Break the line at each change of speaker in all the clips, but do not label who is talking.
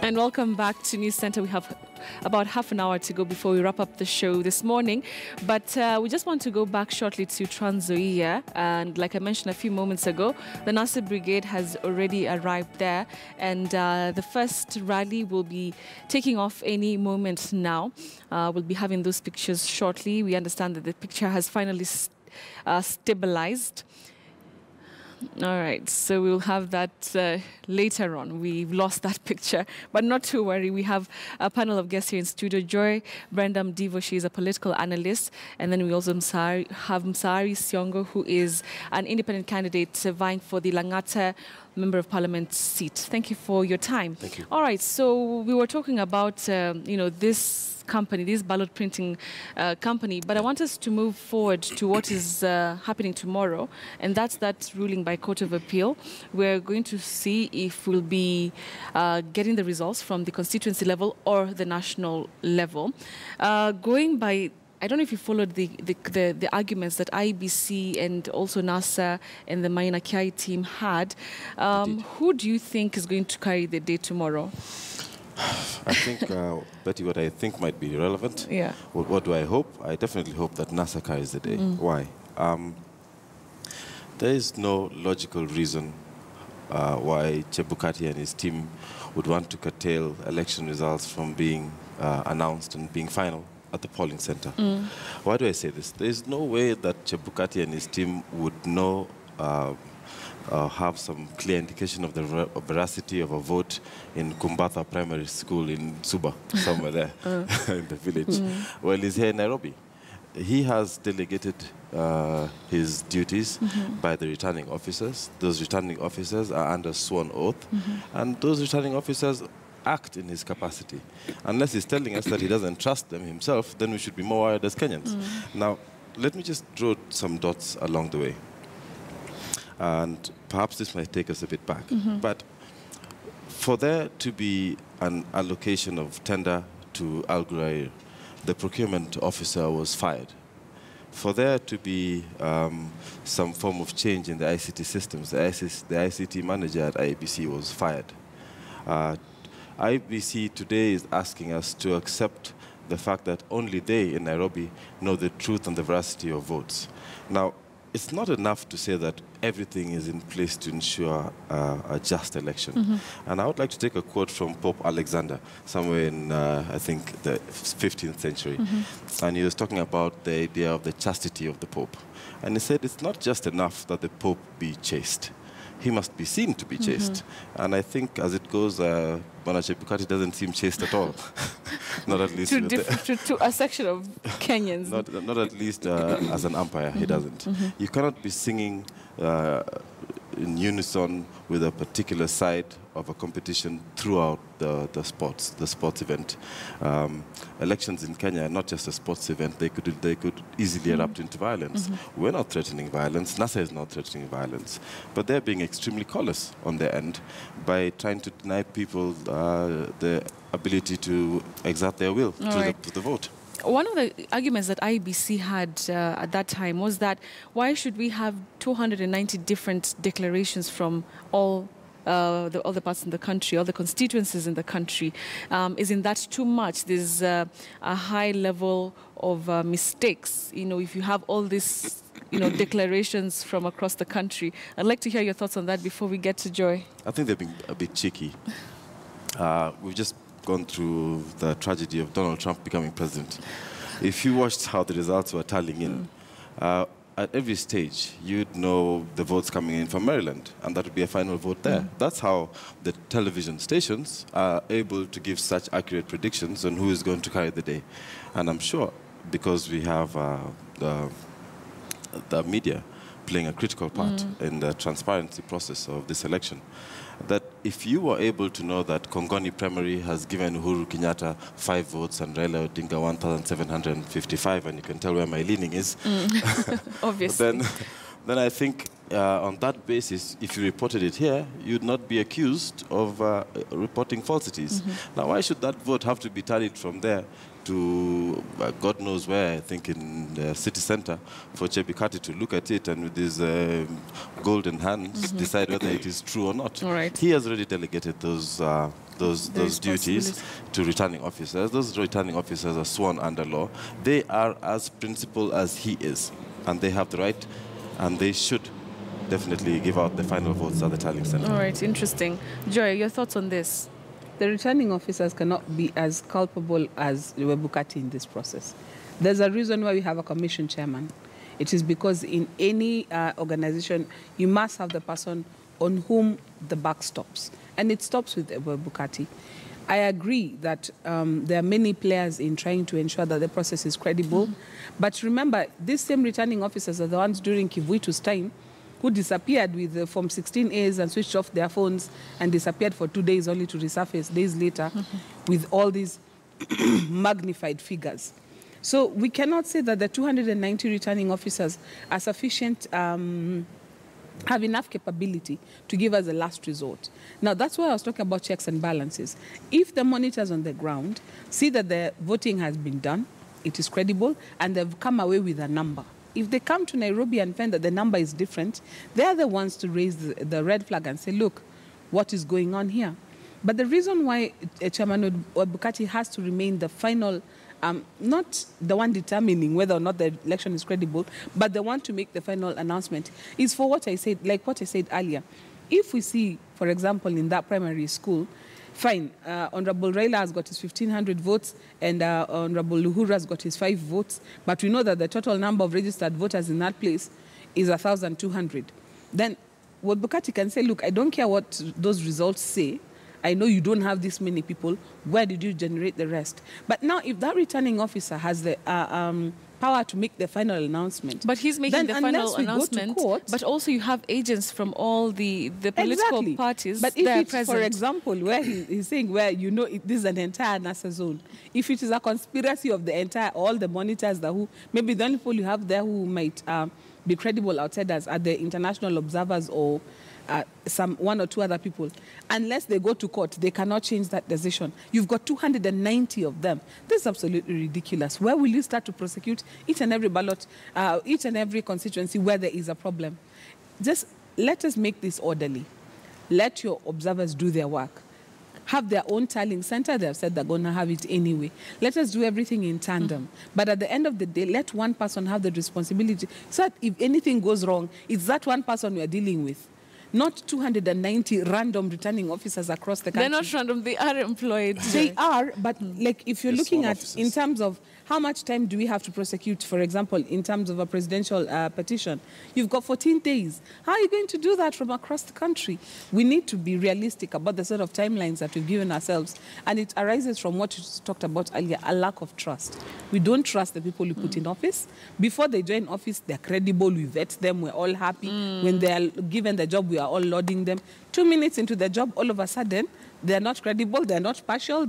And welcome back to News Center. We have about half an hour to go before we wrap up the show this morning. But we just want to go back shortly to Nzoia. And like I mentioned a few moments ago, the Nasser Brigade has already arrived there. And the first rally will be taking off any moment now. We'll be having those pictures shortly. We understand that the picture has finally stabilized. All right, so we'll have that later on. We've lost that picture, but not to worry. We have a panel of guests here in studio. Joy Brenda Mdivo, she is a political analyst. And then we also have Msari Siongo, who is an independent candidate vying for the Langata Member of Parliament seat. Thank you for your time.
Thank you.
All right, so we were talking about, this company, this ballot printing company, but I want us to move forward to what is happening tomorrow, and that's that ruling by Court of Appeal. We're going to see if we'll be getting the results from the constituency level or the national level. Going by, I don't know if you followed the arguments that IBC and also NASA and the Maina Kiai team had. Who do you think is going to carry the day tomorrow?
I think, Betty, what I think might be relevant.
Yeah.
What do I hope? I definitely hope that NASA carries the day. Why? There is no logical reason why Chebukati and his team would want to curtail election results from being announced and being final at the polling center. Why do I say this? There is no way that Chebukati and his team would know have some clear indication of the veracity of a vote in Kumbatha Primary School in Suba, somewhere there in the village. Well, he's here in Nairobi. He has delegated his duties by the returning officers. Those returning officers are under sworn oath, and those returning officers act in his capacity. Unless he's telling us that he doesn't trust them himself, then we should be more worried as Kenyans. Now, let me just draw some dots along the way. And perhaps this might take us a bit back. But for there to be an allocation of tender to Al Ghurair, the procurement officer was fired. For there to be some form of change in the ICT systems, the ICT manager at IBC was fired. IBC today is asking us to accept the fact that only they in Nairobi know the truth and the veracity of votes. Now, it's not enough to say that everything is in place to ensure a just election. And I would like to take a quote from Pope Alexander, somewhere in, I think, the 15th century. And he was talking about the idea of the chastity of the Pope. And he said it's not just enough that the Pope be chaste. He must be seen to be chaste. And I think, as it goes, Bwana Chebukati doesn't seem chaste at all. Not at least
to a section of Kenyans.
Not at least as an umpire, he doesn't. You cannot be singing in unison with a particular side of a competition throughout the sports event. Elections in Kenya are not just a sports event. They could easily erupt into violence. We're not threatening violence. NASA is not threatening violence. But they're being extremely callous on their end by trying to deny people the ability to exert their will through the vote.
One of the arguments that IBC had at that time was that why should we have 290 different declarations from all the parts in the country, all the constituencies in the country? Isn't that too much? There's a high level of mistakes. If you have all these declarations from across the country. I'd like to hear your thoughts on that before we get to Joy.
I think they've been a bit cheeky. We've just gone through the tragedy of Donald Trump becoming president. If you watched how the results were tallying in, at every stage, you'd know the votes coming in from Maryland, and that would be a final vote there. That's how the television stations are able to give such accurate predictions on who is going to carry the day. And I'm sure, because we have the media playing a critical part in the transparency process of this election, that if you were able to know that Kongoni Primary has given Uhuru Kenyatta 5 votes and Raila Odinga 1,755, and you can tell where my leaning is,
obviously,
then I think on that basis, if you reported it here, you'd not be accused of reporting falsities. Now, why should that vote have to be tallied from there to God knows where, I think in the city center, for Chebukati to look at it and with his golden hands decide whether it is true or not?
All right.
He has already delegated those duties to returning officers. Those returning officers are sworn under law. They are as principled as he is, and they have the right, and they should definitely give out the final votes at the tallying center.
All right, interesting. Joy, your thoughts on this?
The returning officers cannot be as culpable as Chebukati in this process. There's a reason why we have a commission chairman. It is because in any organization, you must have the person on whom the buck stops. And it stops with Chebukati. I agree that there are many players in trying to ensure that the process is credible. But remember, these same returning officers are the ones during Kivuitu's time who disappeared with the Form 16As and switched off their phones and disappeared for 2 days only to resurface days later with all these magnified figures. So we cannot say that the 290 returning officers are sufficient, have enough capability to give us a last resort. Now, that's why I was talking about checks and balances. If the monitors on the ground see that the voting has been done, it is credible, and they've come away with a number. If they come to Nairobi and find that the number is different, they're the ones to raise the red flag and say, look, what is going on here? But the reason why Chairman Chebukati has to remain the final, not the one determining whether or not the election is credible, but the one to make the final announcement, is for what I said, like what I said earlier. If we see, for example, in that primary school, fine, Honorable Raila has got his 1,500 votes and Honorable Uhuru has got his 5 votes, but we know that the total number of registered voters in that place is 1,200. Then Chebukati can say, look, I don't care what those results say. I know you don't have this many people. Where did you generate the rest? But now if that returning officer has the power to make the final announcement.
But he's making the final announcement, but also you have agents from all the political parties.
But if it's, present. For example, where he's saying where you know this is an entire NASA zone, if it is a conspiracy of the entire, all the monitors that who, maybe the only people you have there who might be credible outsiders are the international observers or some 1 or 2 other people. Unless they go to court, they cannot change that decision. You've got 290 of them. This is absolutely ridiculous. Where will you start to prosecute each and every ballot, each and every constituency where there is a problem? Just let us make this orderly. Let your observers do their work. Have their own tallying center. They have said they're going to have it anyway. Let us do everything in tandem. But at the end of the day, let one person have the responsibility. So that if anything goes wrong, it's that one person we are dealing with. Not 290 random returning officers across the country.
They're not random, they are employed.
They are, but like if you're looking at in terms of how much time do we have to prosecute, for example, in terms of a presidential petition, you've got 14 days. How are you going to do that from across the country? We need to be realistic about the sort of timelines that we've given ourselves. And it arises from what you talked about earlier, a lack of trust. We don't trust the people we put in office. Before they join office, they're credible, we vet them, we're all happy. When they're given the job, we are all lauding them. 2 minutes into the job, all of a sudden, they're not credible, they're not partial,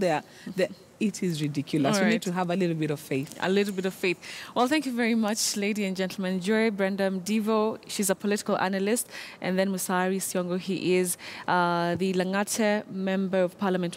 it is ridiculous. We need to have a little bit of faith.
A little bit of faith. Well, thank you very much, ladies and gentlemen. Joy Brenda Mdivo, she's a political analyst, and then Musari Siongo, he is the Langate Member of Parliament.